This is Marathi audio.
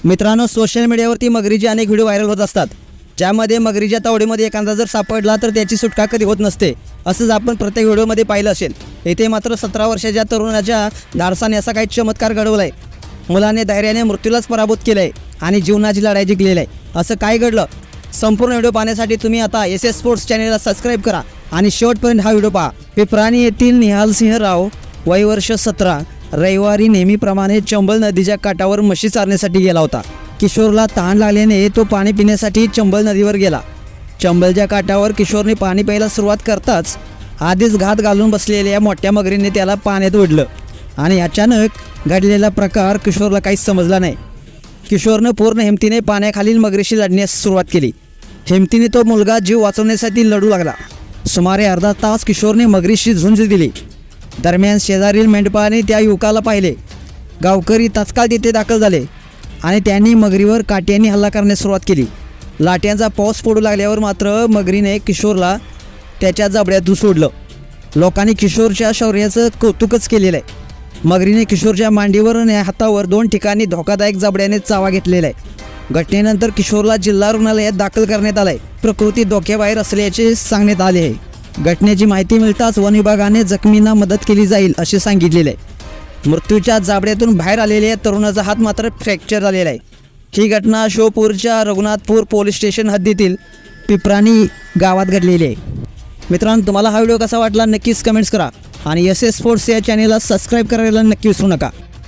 मित्रांनो, सोशल मीडियावरती मगरीचे अनेक व्हिडिओ व्हायरल होत असतात, ज्यामध्ये मगरीच्या तावडीमध्ये एखादा जर सापडला तर त्याची सुटका कधी होत नसते. असंच आपण प्रत्येक व्हिडिओमध्ये पाहिलं असेल. येथे मात्र 17 वर्षाच्या तरुणाच्या धाडसाने असा काही चमत्कार घडवला आहे. मुलाने धैर्याने मृत्यूलाच पराभूत केलं आहे आणि जीवनाची लढाई जिंकलेली आहे. असं काय घडलं? संपूर्ण व्हिडिओ पाहण्यासाठी तुम्ही आता SS स्पोर्ट्स चॅनेलला सबस्क्राईब करा आणि शेवटपर्यंत हा व्हिडिओ पहा. पिपराणी येथील निहाल सिंह राव, वय वर्ष 17, रविवारी नेहमीप्रमाणे चंबल नदीच्या काठावर म्हशी चारण्यासाठी गेला होता. किशोरला तहान लागल्याने तो पाणी पिण्यासाठी चंबल नदीवर गेला. चंबलच्या काठावर किशोरने पाणी प्यायला सुरुवात करताच आधीच घात घालून बसलेल्या मोठ्या मगरीने त्याला पाण्यात ओढलं आणि अचानक घडलेला प्रकार किशोरला काहीच समजला नाही. किशोरनं पूर्ण हिमतीने पाण्याखालील मगरीशी लढण्यास सुरुवात केली. हिमतीने तो मुलगा जीव वाचवण्यासाठी लढू लागला. सुमारे अर्धा तास किशोरने मगरीशी झुंज दिली. दरम्यान शेजारील मेंढपाळाने त्या युवकाला पाहिले. गावकरी तात्काळ तिथे दाखल झाले आणि त्यांनी मगरीवर काट्यांनी हल्ला करण्यास सुरुवात केली. लाट्यांचा पाऊस पडू लागल्यावर मात्र मगरीने किशोरला त्याच्या जबड्यातून सोडलं. लोकांनी किशोरच्या शौर्याचं कौतुकच केलेलं आहे. मगरीने किशोरच्या मांडीवर आणि हातावर 2 ठिकाणी धोकादायक जबड्याने चावा घेतलेला आहे. घटनेनंतर किशोरला जिल्हा रुग्णालयात दाखल करण्यात आलं आहे. प्रकृती धोक्याबाहेर असल्याचे सांगण्यात आले आहे. घटनेची माहिती मिळताच वन विभागाने जखमींना मदत केली जाईल असे सांगितलेले आहे. मृत्यूच्या जाबड्यातून बाहेर आलेल्या तरुणाचा हात मात्र फ्रॅक्चर झालेला आहे. ही घटना शोपूरच्या रघुनाथपूर पोलीस स्टेशन हद्दीतील पिपराणी गावात घडलेली आहे. मित्रांनो, तुम्हाला हा व्हिडिओ कसा वाटला नक्कीच कमेंट्स करा आणि SS स्पोर्ट्स या चॅनेलला सबस्क्राईब करायला नक्की विसरू नका.